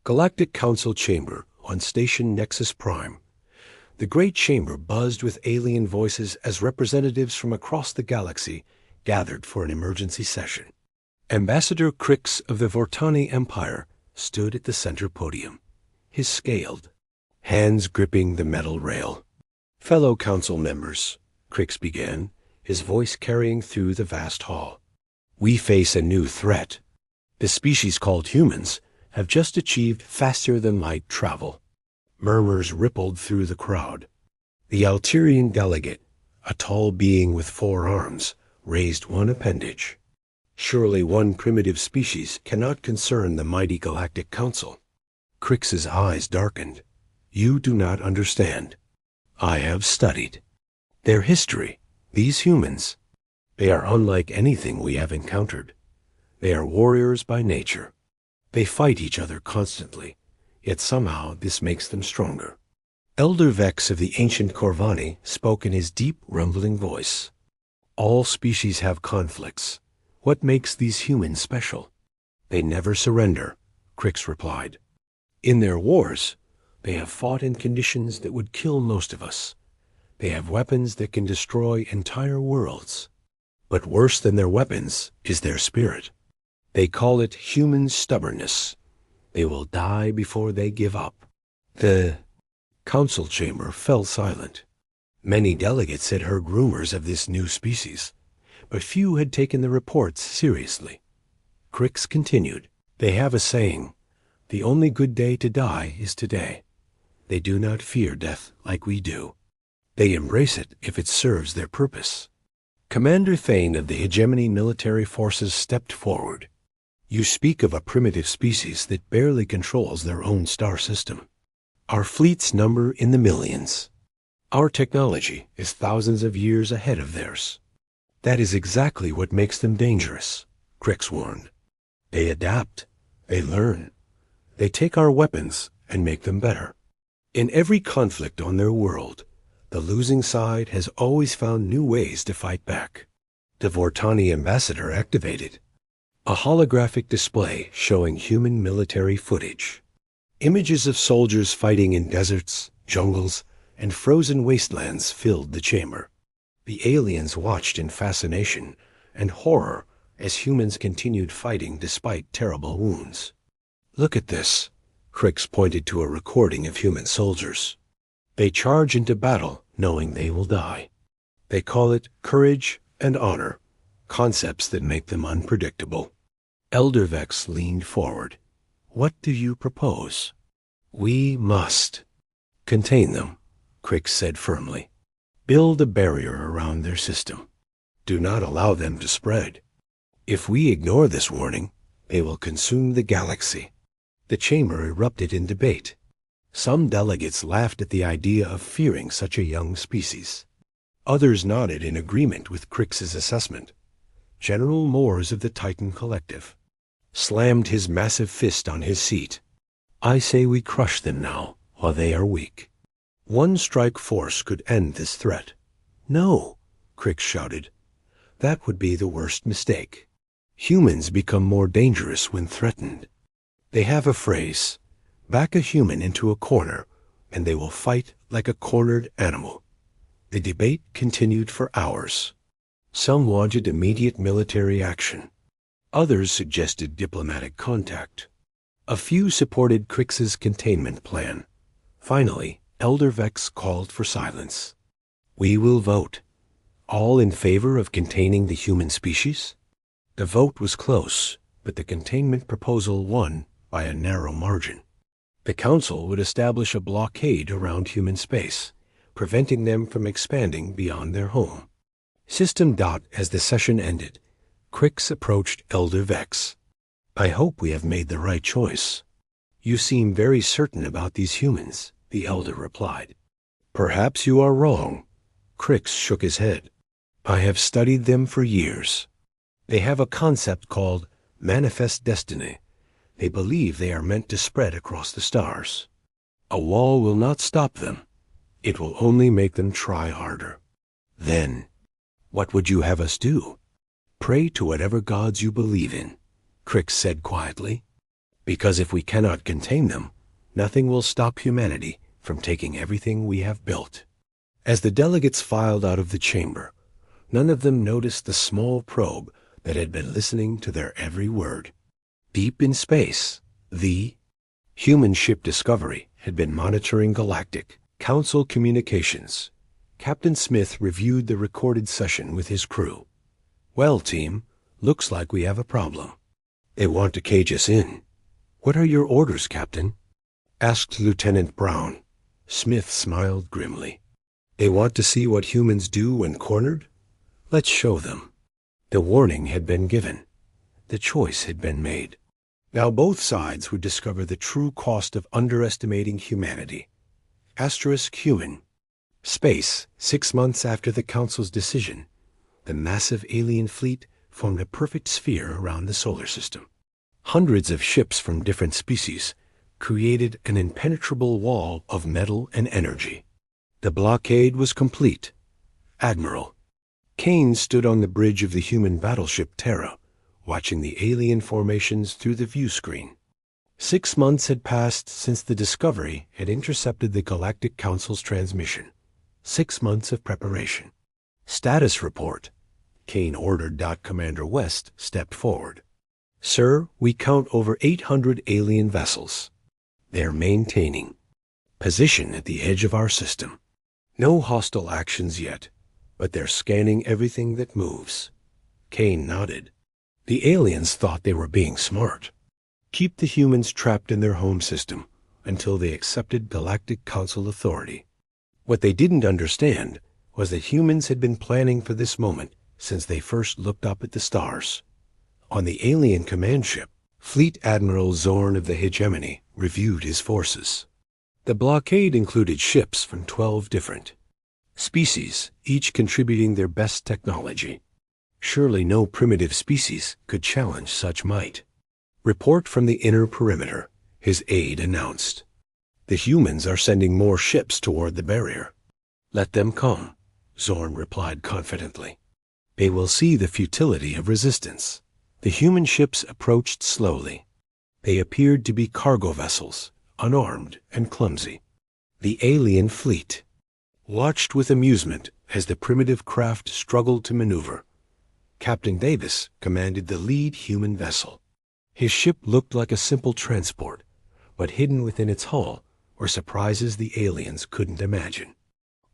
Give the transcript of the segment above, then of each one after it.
Galactic Council chamber on Station Nexus Prime. The great chamber buzzed with alien voices as representatives from across the galaxy gathered for an emergency session. Ambassador Crix of the Vortani Empire stood at the center podium, his scaled hands gripping the metal rail. Fellow council members, Crix began, his voice carrying through the vast hall. We face a new threat. The species called humans have just achieved faster-than-light travel. Murmurs rippled through the crowd. The Alterian delegate, a tall being with 4 arms, raised one appendage. Surely one primitive species cannot concern the mighty Galactic Council. Crix's eyes darkened. You do not understand. I have studied their history. These humans, they are unlike anything we have encountered. They are warriors by nature. They fight each other constantly, yet somehow this makes them stronger. Elder Vex of the ancient Corvani spoke in his deep, rumbling voice. All species have conflicts. What makes these humans special? They never surrender, Crix replied. In their wars, they have fought in conditions that would kill most of us. They have weapons that can destroy entire worlds. But worse than their weapons is their spirit. They call it human stubbornness. They will die before they give up. The council chamber fell silent. Many delegates had heard rumors of this new species, but few had taken the reports seriously. Crix continued. They have a saying, the only good day to die is today. They do not fear death like we do. They embrace it if it serves their purpose. Commander Thane of the Hegemony military forces stepped forward. You speak of a primitive species that barely controls their own star system. Our fleets number in the millions. Our technology is thousands of years ahead of theirs. That is exactly what makes them dangerous, Crix warned. They adapt. They learn. They take our weapons and make them better. In every conflict on their world, the losing side has always found new ways to fight back. The Vortani ambassador activated a holographic display showing human military footage. Images of soldiers fighting in deserts, jungles, and frozen wastelands filled the chamber. The aliens watched in fascination and horror as humans continued fighting despite terrible wounds. Look at this. Crix pointed to a recording of human soldiers. They charge into battle knowing they will die. They call it courage and honor, concepts that make them unpredictable. Elder Vex leaned forward. What do you propose? We must contain them, Crix said firmly. Build a barrier around their system. Do not allow them to spread. If we ignore this warning, they will consume the galaxy. The chamber erupted in debate. Some delegates laughed at the idea of fearing such a young species. Others nodded in agreement with Crix's assessment. General Moores of the Titan Collective slammed his massive fist on his seat. I say we crush them now, while they are weak. One strike force could end this threat. No, Crix shouted. That would be the worst mistake. Humans become more dangerous when threatened. They have a phrase, back a human into a corner, and they will fight like a cornered animal. The debate continued for hours. Some wanted immediate military action. Others suggested diplomatic contact. A few supported Crix's containment plan. Finally, Elder Vex called for silence. We will vote. All in favor of containing the human species? The vote was close, but the containment proposal won by a narrow margin. The Council would establish a blockade around human space, preventing them from expanding beyond their home. System dot as the session ended. Crix approached Elder Vex. I hope we have made the right choice. You seem very certain about these humans, the Elder replied. Perhaps you are wrong. Crix shook his head. I have studied them for years. They have a concept called manifest destiny. They believe they are meant to spread across the stars. A wall will not stop them. It will only make them try harder. Then, what would you have us do? Pray to whatever gods you believe in, Crix said quietly. Because if we cannot contain them, nothing will stop humanity from taking everything we have built. As the delegates filed out of the chamber, none of them noticed the small probe that had been listening to their every word. Deep in space, the human ship Discovery had been monitoring Galactic Council communications. Captain Smith reviewed the recorded session with his crew. "Well, team, looks like we have a problem. They want to cage us in." "What are your orders, Captain?" asked Lieutenant Brown. Smith smiled grimly. "They want to see what humans do when cornered? Let's show them." The warning had been given. The choice had been made. Now both sides would discover the true cost of underestimating humanity. *Human. Space, 6 months after the Council's decision. The massive alien fleet formed a perfect sphere around the solar system. Hundreds of ships from different species created an impenetrable wall of metal and energy. The blockade was complete. Admiral Kane stood on the bridge of the human battleship Terra, watching the alien formations through the view screen. 6 months had passed since the Discovery had intercepted the Galactic Council's transmission. 6 months of preparation. "Status report." Kane ordered. Commander West stepped forward. "Sir, we count over 800 alien vessels. They're maintaining position at the edge of our system. No hostile actions yet, but they're scanning everything that moves." Kane nodded. The aliens thought they were being smart. Keep the humans trapped in their home system until they accepted Galactic Council authority. What they didn't understand was that humans had been planning for this moment since they first looked up at the stars. On the alien command ship, Fleet Admiral Zorn of the Hegemony reviewed his forces. The blockade included ships from 12 different species, each contributing their best technology. Surely no primitive species could challenge such might. "Report from the inner perimeter," his aide announced. "The humans are sending more ships toward the barrier." "Let them come," Zorn replied confidently. "They will see the futility of resistance." The human ships approached slowly. They appeared to be cargo vessels, unarmed and clumsy. The alien fleet watched with amusement as the primitive craft struggled to maneuver. Captain Davis commanded the lead human vessel. His ship looked like a simple transport, but hidden within its hull were surprises the aliens couldn't imagine.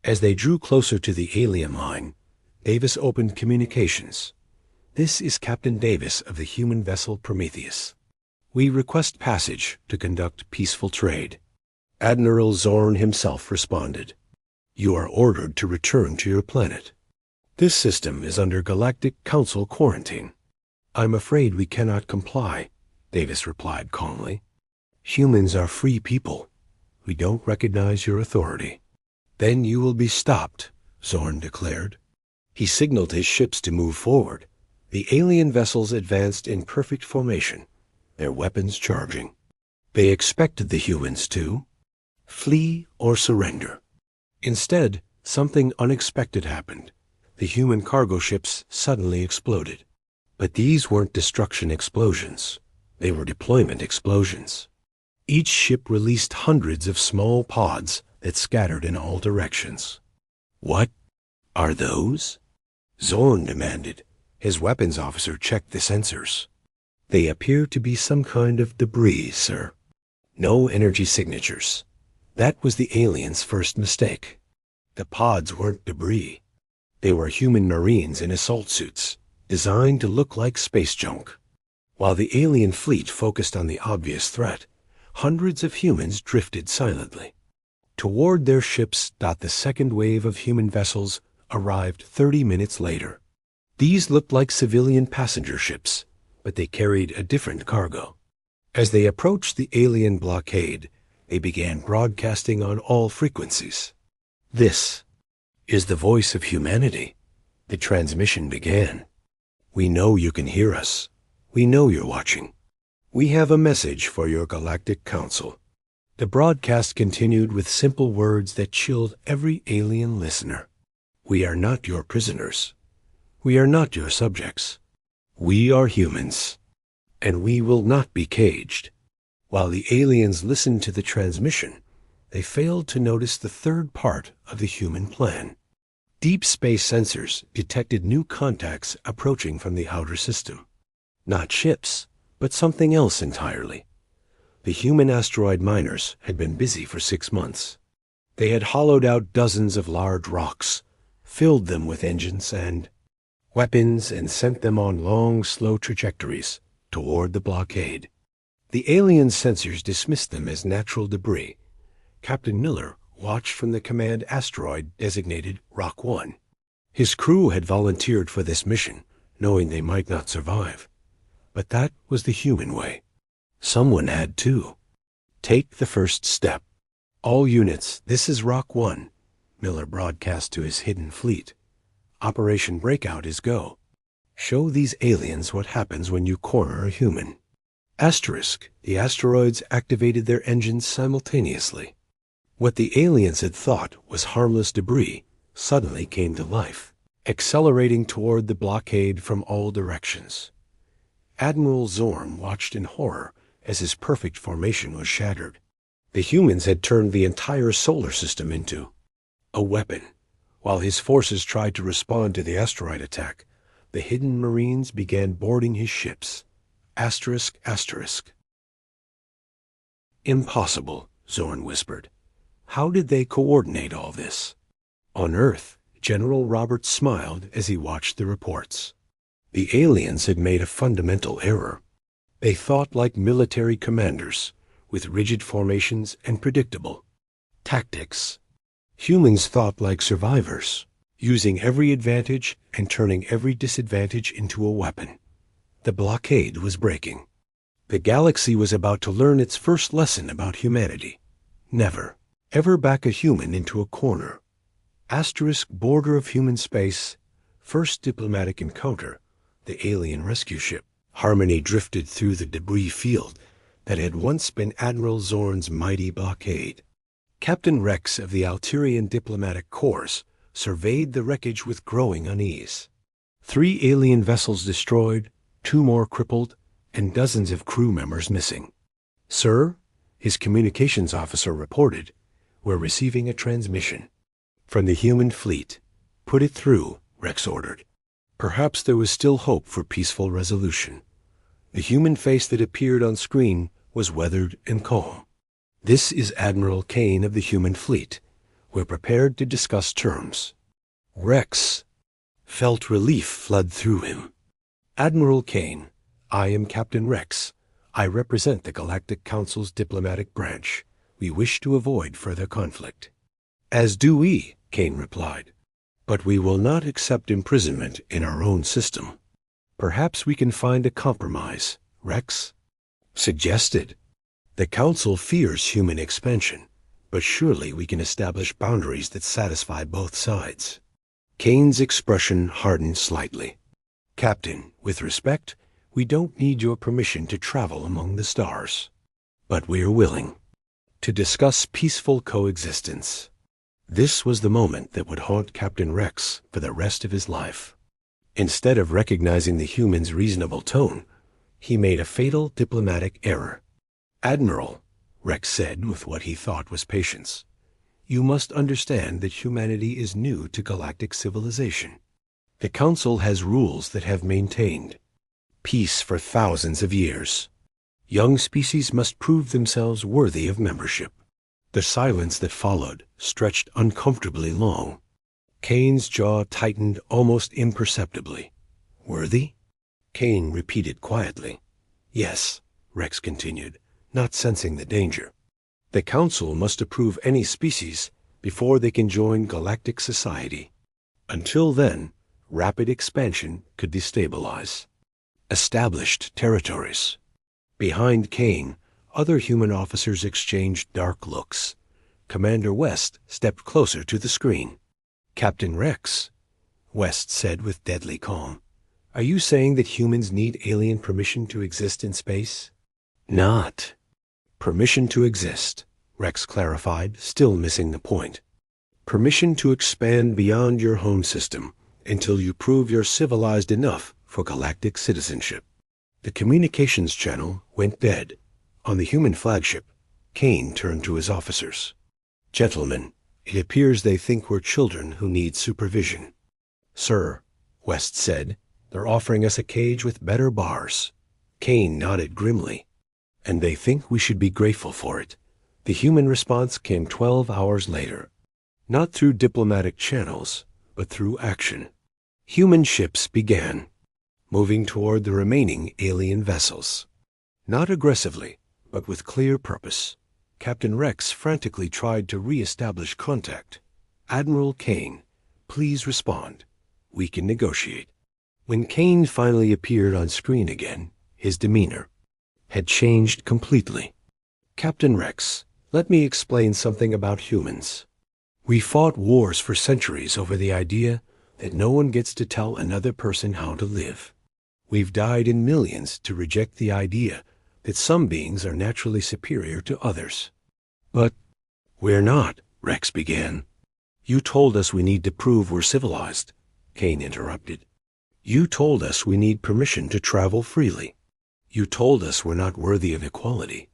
As they drew closer to the alien line, Davis opened communications. "This is Captain Davis of the human vessel Prometheus. We request passage to conduct peaceful trade." Admiral Zorn himself responded. "You are ordered to return to your planet. This system is under Galactic Council quarantine." "I'm afraid we cannot comply," Davis replied calmly. "Humans are free people. We don't recognize your authority." "Then you will be stopped," Zorn declared. He signaled his ships to move forward. The alien vessels advanced in perfect formation, their weapons charging. They expected the humans to flee or surrender. Instead, something unexpected happened. The human cargo ships suddenly exploded. But these weren't destruction explosions. They were deployment explosions. Each ship released hundreds of small pods that scattered in all directions. "What are those?" Zorn demanded. His weapons officer checked the sensors. "They appear to be some kind of debris, sir. No energy signatures." That was the aliens' first mistake. The pods weren't debris. They were human Marines in assault suits, designed to look like space junk. While the alien fleet focused on the obvious threat, hundreds of humans drifted silently. Toward their ships, the second wave of human vessels arrived 30 minutes later. These looked like civilian passenger ships, but they carried a different cargo. As they approached the alien blockade, they began broadcasting on all frequencies. "This is the voice of humanity," the transmission began. "We know you can hear us. We know you're watching. We have a message for your Galactic Council." The broadcast continued with simple words that chilled every alien listener. "We are not your prisoners. We are not your subjects. We are humans, and we will not be caged. While the aliens listened to the transmission, they failed to notice the third part of the human plan. Deep space sensors detected new contacts approaching from the outer system. Not ships, but something else entirely. The human asteroid miners had been busy for 6 months. They had hollowed out dozens of large rocks, filled them with engines and weapons, and sent them on long, slow trajectories toward the blockade. The alien sensors dismissed them as natural debris. Captain Miller watched from the command asteroid designated Rock 1. His crew had volunteered for this mission, knowing they might not survive. But that was the human way. Someone had to. Take the first step. All units, this is Rock 1, Miller broadcast to his hidden fleet. Operation Breakout is go. Show these aliens what happens when you corner a human. Asterisk, the asteroids activated their engines simultaneously. What the aliens had thought was harmless debris suddenly came to life, accelerating toward the blockade from all directions. Admiral Zorn watched in horror as his perfect formation was shattered. The humans had turned the entire solar system into a weapon. While his forces tried to respond to the asteroid attack, the hidden Marines began boarding his ships. Asterisk, asterisk. Impossible, Zorn whispered. How did they coordinate all this? On Earth, General Roberts smiled as he watched the reports. The aliens had made a fundamental error. They thought like military commanders, with rigid formations and predictable tactics. Humans thought like survivors, using every advantage and turning every disadvantage into a weapon. The blockade was breaking. The galaxy was about to learn its first lesson about humanity. Never, ever back a human into a corner. Asterisk, border of human space, first diplomatic encounter, the alien rescue ship. Harmony drifted through the debris field that had once been Admiral Zorn's mighty blockade. Captain Rex of the Alterian Diplomatic Corps surveyed the wreckage with growing unease. 3 alien vessels destroyed, 2 more crippled, and dozens of crew members missing. Sir, his communications officer reported, we're receiving a transmission from the human fleet. Put it through, Rex ordered. Perhaps there was still hope for peaceful resolution. The human face that appeared on screen was weathered and calm. This is Admiral Kane of the human fleet. We're prepared to discuss terms. Rex felt relief flood through him. Admiral Kane, I am Captain Rex. I represent the Galactic Council's diplomatic branch. We wish to avoid further conflict. As do we, Kane replied. But we will not accept imprisonment in our own system. Perhaps we can find a compromise, Rex suggested. The Council fears human expansion, but surely we can establish boundaries that satisfy both sides. Kane's expression hardened slightly. Captain, with respect, we don't need your permission to travel among the stars. But we are willing to discuss peaceful coexistence. This was the moment that would haunt Captain Rex for the rest of his life. Instead of recognizing the human's reasonable tone, he made a fatal diplomatic error. Admiral, Rex said with what he thought was patience, you must understand that humanity is new to galactic civilization. The Council has rules that have maintained peace for thousands of years. Young species must prove themselves worthy of membership. The silence that followed stretched uncomfortably long. Kane's jaw tightened almost imperceptibly. Worthy? Kane repeated quietly. Yes, Rex continued, not sensing the danger. The Council must approve any species before they can join galactic society. Until then, rapid expansion could destabilize established territories. Behind Kane, other human officers exchanged dark looks. Commander West stepped closer to the screen. Captain Rex, West said with deadly calm, are you saying that humans need alien permission to exist in space? Not permission to exist, Rex clarified, still missing the point. Permission to expand beyond your home system until you prove you're civilized enough for galactic citizenship. The communications channel went dead. On the human flagship, Kane turned to his officers. "Gentlemen, it appears they think we're children who need supervision." "Sir," West said, "they're offering us a cage with better bars." Kane nodded grimly. "And they think we should be grateful for it." The human response came 12 hours later. Not through diplomatic channels, but through action. Human ships began, moving toward the remaining alien vessels. Not aggressively, but with clear purpose. Captain Rex frantically tried to re-establish contact. "Admiral Kane, please respond. We can negotiate." When Kane finally appeared on screen again, his demeanor had changed completely. "Captain Rex, let me explain something about humans. We fought wars for centuries over the idea that no one gets to tell another person how to live. We've died in millions to reject the idea that some beings are naturally superior to others." "But we're not," Rex began. "You told us we need to prove we're civilized," Kane interrupted. "You told us we need permission to travel freely. You told us we're not worthy of equality.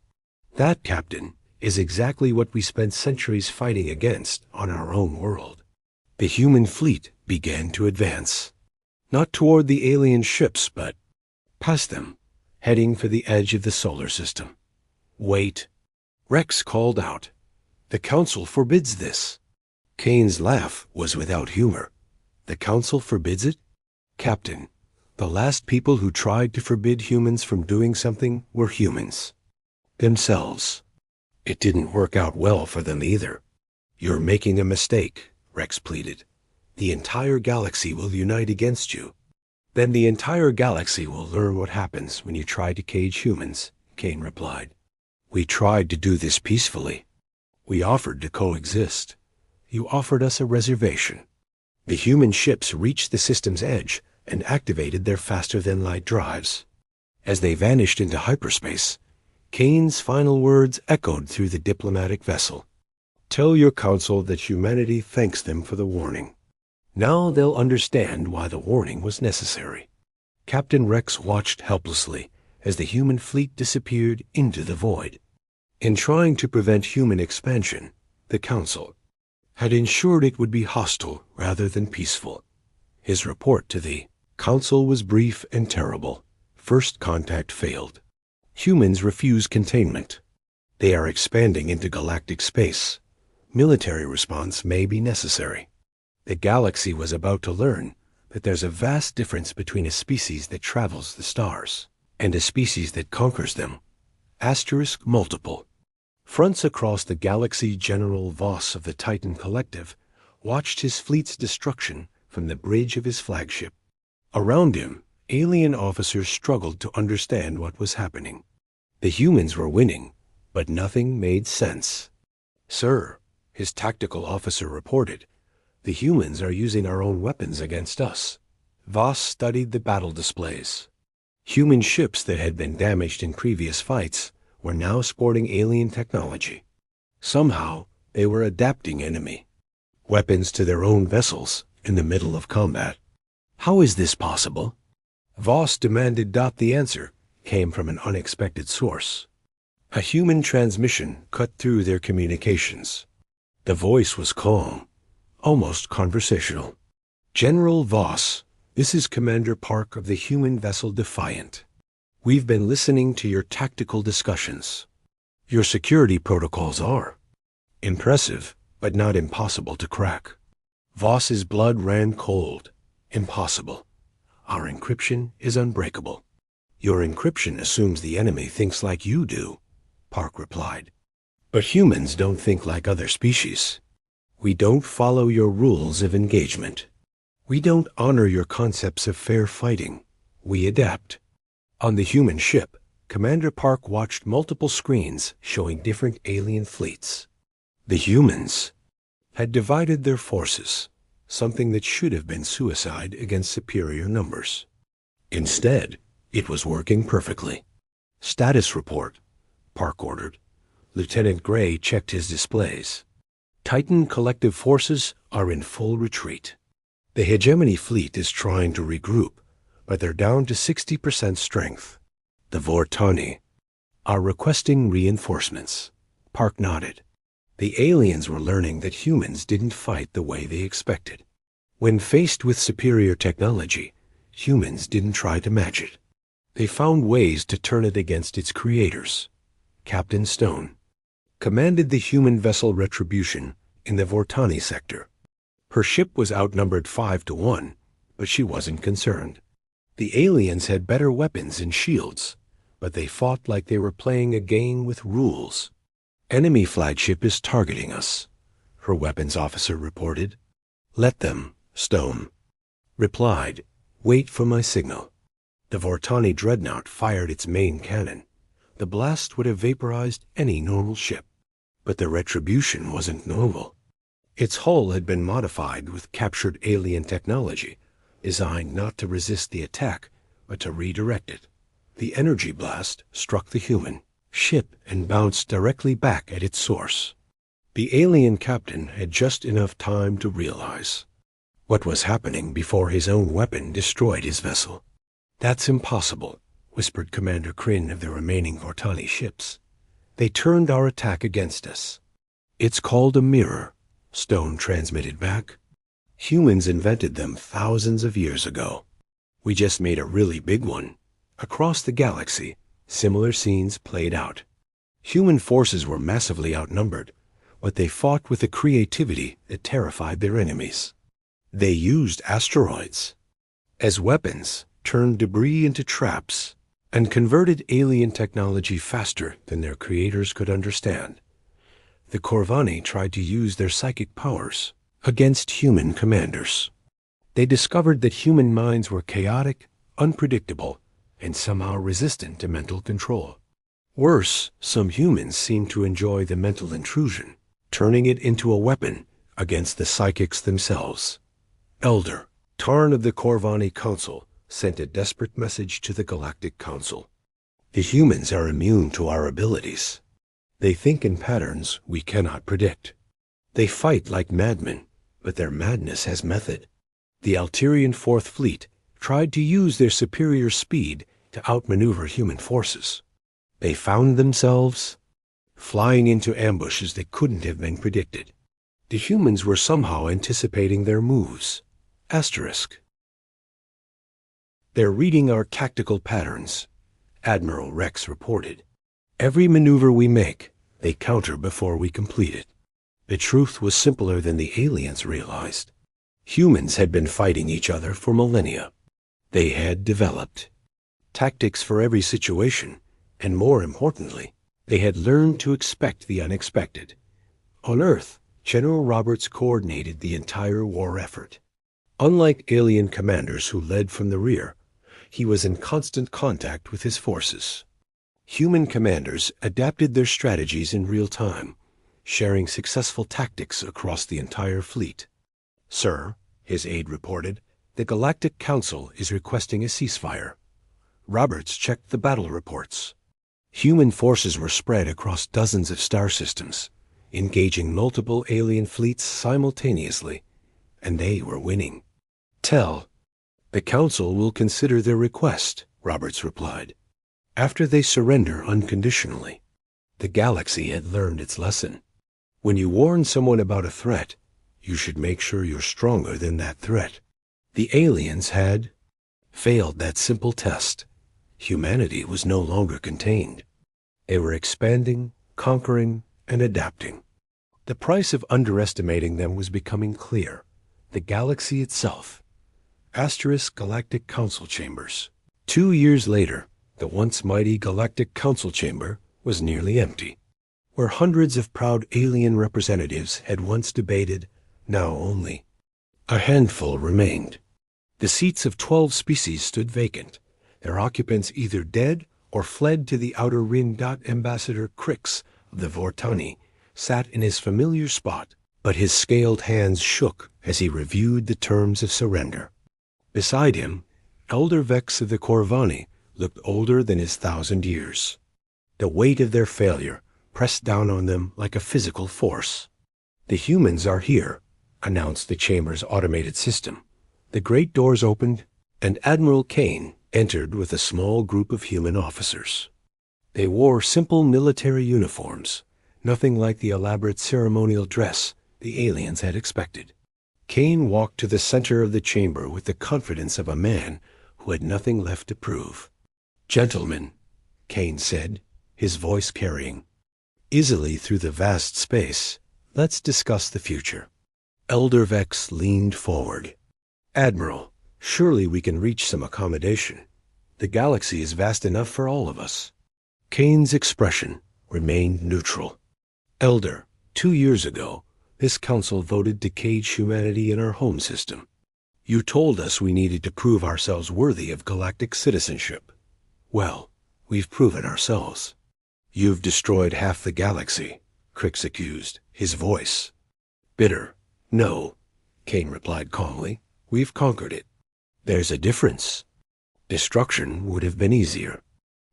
That, Captain, is exactly what we spent centuries fighting against on our own world." The human fleet began to advance. Not toward the alien ships, but past them, heading for the edge of the solar system. "Wait," Rex called out. "The Council forbids this." Kane's laugh was without humor. "The Council forbids it? Captain, the last people who tried to forbid humans from doing something were humans themselves. It didn't work out well for them either." "You're making a mistake," Rex pleaded. "The entire galaxy will unite against you." "Then the entire galaxy will learn what happens when you try to cage humans," Kane replied. "We tried to do this peacefully. We offered to coexist. You offered us a reservation." The human ships reached the system's edge and activated their faster-than-light drives. As they vanished into hyperspace, Kane's final words echoed through the diplomatic vessel. "Tell your council that humanity thanks them for the warning. Now they'll understand why the warning was necessary." Captain Rex watched helplessly as the human fleet disappeared into the void. In trying to prevent human expansion, the council had ensured it would be hostile rather than peaceful. His report to the council was brief and terrible. First contact failed. Humans refuse containment. They are expanding into galactic space. Military response may be necessary. The galaxy was about to learn that there's a vast difference between a species that travels the stars and a species that conquers them. Asterisk multiple. Fronts across the galaxy, General Voss of the Titan Collective watched his fleet's destruction from the bridge of his flagship. Around him, alien officers struggled to understand what was happening. The humans were winning, but nothing made sense. "Sir," his tactical officer reported, "the humans are using our own weapons against us." Voss studied the battle displays. Human ships that had been damaged in previous fights were now sporting alien technology. Somehow, they were adapting enemy weapons to their own vessels in the middle of combat. "How is this possible?" Voss demanded. The answer came from an unexpected source. A human transmission cut through their communications. The voice was calm, almost conversational. "General Voss, this is Commander Park of the human vessel Defiant. We've been listening to your tactical discussions. Your security protocols are impressive, but not impossible to crack." Voss's blood ran cold. "Impossible. Our encryption is unbreakable." "Your encryption assumes the enemy thinks like you do," Park replied. "But humans don't think like other species. We don't follow your rules of engagement. We don't honor your concepts of fair fighting. We adapt." On the human ship, Commander Park watched multiple screens showing different alien fleets. The humans had divided their forces, something that should have been suicide against superior numbers. Instead, it was working perfectly. "Status report," Park ordered. Lieutenant Gray checked his displays. "Titan collective forces are in full retreat. The hegemony fleet is trying to regroup, but they're down to 60% strength. The Vortani are requesting reinforcements. Park nodded. The aliens were learning that humans didn't fight the way they expected. When faced with superior technology, humans didn't try to match it. They found ways to turn it against its creators. Captain Stone commanded the human vessel Retribution in the Vortani sector. Her ship was outnumbered 5-1, but she wasn't concerned. The aliens had better weapons and shields, but they fought like they were playing a game with rules. Enemy flagship is targeting us, her weapons officer reported. Let them, Stone replied. Wait for my signal. The Vortani dreadnought fired its main cannon. The blast would have vaporized any normal ship. But the Retribution wasn't normal. Its hull had been modified with captured alien technology, designed not to resist the attack, but to redirect it. The energy blast struck the human ship and bounced directly back at its source. The alien captain had just enough time to realize what was happening before his own weapon destroyed his vessel. That's impossible, whispered Commander Kryn of the remaining Vortani ships. They turned our attack against us. It's called a mirror, Stone transmitted back. Humans invented them thousands of years ago. We just made a really big one. Across the galaxy, similar scenes played out. Human forces were massively outnumbered, but they fought with a creativity that terrified their enemies. They used asteroids as weapons, turned debris into traps, and converted alien technology faster than their creators could understand. The Corvani tried to use their psychic powers against human commanders. They discovered that human minds were chaotic, unpredictable, and somehow resistant to mental control. Worse, some humans seemed to enjoy the mental intrusion, turning it into a weapon against the psychics themselves. Elder Tarn of the Corvani Council sent a desperate message to the Galactic Council. The humans are immune to our abilities. They think in patterns we cannot predict. They fight like madmen, but their madness has method. The Alterian Fourth Fleet tried to use their superior speed to outmaneuver human forces. They found themselves flying into ambushes that couldn't have been predicted. The humans were somehow anticipating their moves. Asterisk. They're reading our tactical patterns, Admiral Rex reported. Every maneuver we make, they counter before we complete it. The truth was simpler than the aliens realized. Humans had been fighting each other for millennia. They had developed tactics for every situation, and more importantly, they had learned to expect the unexpected. On Earth, General Roberts coordinated the entire war effort. Unlike alien commanders who led from the rear, he was in constant contact with his forces. Human commanders adapted their strategies in real time, sharing successful tactics across the entire fleet. Sir, his aide reported, the Galactic Council is requesting a ceasefire. Roberts checked the battle reports. Human forces were spread across dozens of star systems, engaging multiple alien fleets simultaneously, and they were winning. The Council will consider their request, Roberts replied, after they surrender unconditionally. The galaxy had learned its lesson. When you warn someone about a threat, you should make sure you're stronger than that threat. The aliens had failed that simple test. Humanity was no longer contained. They were expanding, conquering, and adapting. The price of underestimating them was becoming clear. The galaxy itself. Galactic Council Chambers. 2 years later, the once mighty Galactic Council Chamber was nearly empty. Where hundreds of proud alien representatives had once debated, now only a handful remained. The seats of 12 species stood vacant, their occupants either dead or fled to the outer rim. Ambassador Crix of the Vortani sat in his familiar spot, but his scaled hands shook as he reviewed the terms of surrender. Beside him, Elder Vex of the Corvani looked older than his 1,000 years. The weight of their failure pressed down on them like a physical force. The humans are here, announced the chamber's automated system. The great doors opened, and Admiral Kane entered with a small group of human officers. They wore simple military uniforms, nothing like the elaborate ceremonial dress the aliens had expected. Kane walked to the center of the chamber with the confidence of a man who had nothing left to prove. "Gentlemen," Kane said, his voice carrying easily through the vast space, "let's discuss the future." Elder Vex leaned forward. "Admiral, surely we can reach some accommodation. The galaxy is vast enough for all of us." Kane's expression remained neutral. "Elder, 2 years ago, this council voted to cage humanity in our home system. You told us we needed to prove ourselves worthy of galactic citizenship. Well, we've proven ourselves." "You've destroyed half the galaxy," Crix accused, his voice bitter. "No," Kane replied calmly. "We've conquered it." "There's a difference. Destruction would have been easier."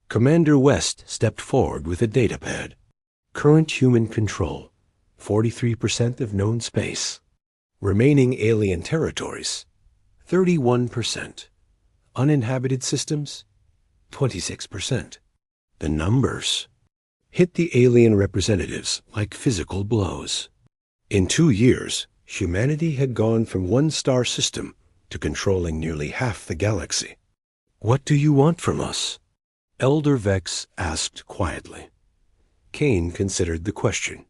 Commander West stepped forward with a datapad. "Current human control, 43% of known space. Remaining alien territories, 31%. Uninhabited systems, 26%. The numbers hit the alien representatives like physical blows. In 2 years, humanity had gone from one-star system to controlling nearly half the galaxy. "What do you want from us?" Elder Vex asked quietly. Kane considered the question.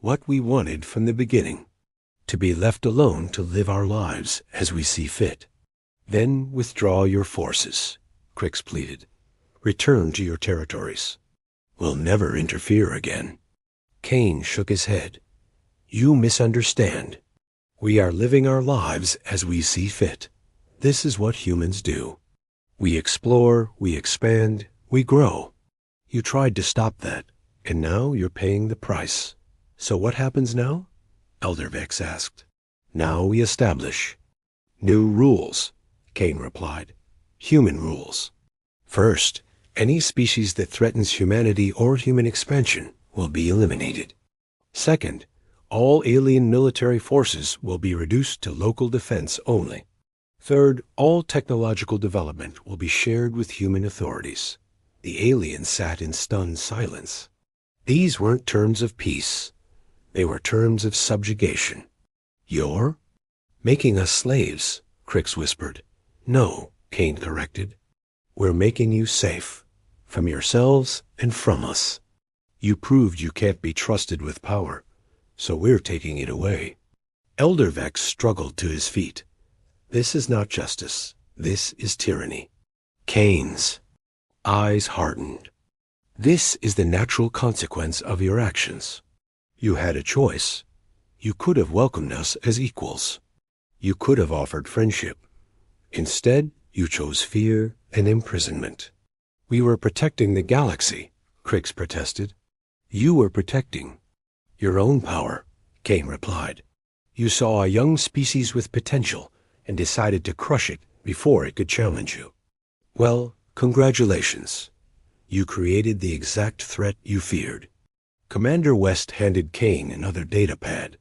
"What we wanted from the beginning. To be left alone to live our lives as we see fit." "Then withdraw your forces," Crix pleaded. "Return to your territories. We'll never interfere again." Kane shook his head. "You misunderstand. We are living our lives as we see fit. This is what humans do. We explore, we expand, we grow. You tried to stop that, and now you're paying the price." "So what happens now?" Elder Vex asked. "Now we establish new rules," Kane replied. "Human rules. First, any species that threatens humanity or human expansion will be eliminated. Second, all alien military forces will be reduced to local defense only. Third, all technological development will be shared with human authorities." The aliens sat in stunned silence. These weren't terms of peace. They were terms of subjugation. "You're making us slaves," Crix whispered. "No," Kane corrected. "We're making you safe, from yourselves and from us. You proved you can't be trusted with power, so we're taking it away." Elder Vex struggled to his feet. "This is not justice. This is tyranny." Kane's eyes hardened. "This is the natural consequence of your actions. You had a choice. You could have welcomed us as equals. You could have offered friendship. Instead, you chose fear and imprisonment." "We were protecting the galaxy," Crix protested. "You were protecting your own power," Kane replied. "You saw a young species with potential and decided to crush it before it could challenge you. Well, congratulations. You created the exact threat you feared." Commander West handed Kane another datapad.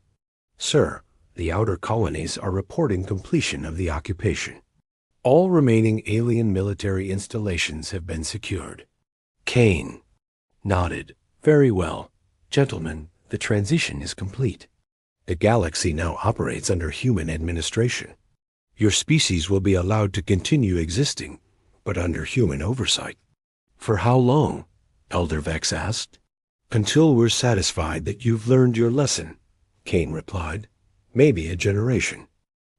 "Sir, the outer colonies are reporting completion of the occupation. All remaining alien military installations have been secured." Kane nodded. "Very well. Gentlemen, the transition is complete. The galaxy now operates under human administration. Your species will be allowed to continue existing, but under human oversight." "For how long?" Elder Vex asked. "Until we're satisfied that you've learned your lesson," Kane replied. "Maybe a generation.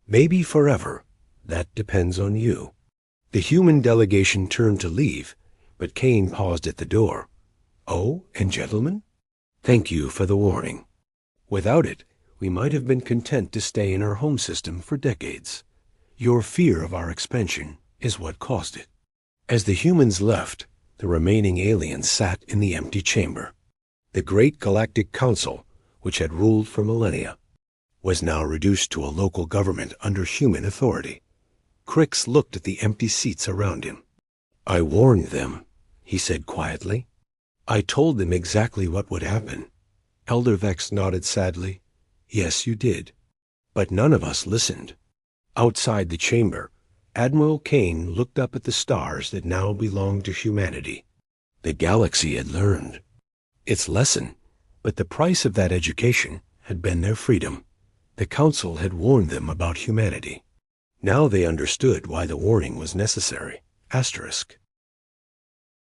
Maybe forever. That depends on you." The human delegation turned to leave, but Kane paused at the door. "Oh, and gentlemen, thank you for the warning. Without it, we might have been content to stay in our home system for decades. Your fear of our expansion is what caused it." As the humans left, the remaining aliens sat in the empty chamber. The great Galactic Council, which had ruled for millennia, was now reduced to a local government under human authority. Crix looked at the empty seats around him. "I warned them," he said quietly. "I told them exactly what would happen." Elder Vex nodded sadly. "Yes, you did. But none of us listened." Outside the chamber, Admiral Kane looked up at the stars that now belonged to humanity. The galaxy had learned its lesson, but the price of that education had been their freedom. The Council had warned them about humanity. Now they understood why the warning was necessary. Asterisk.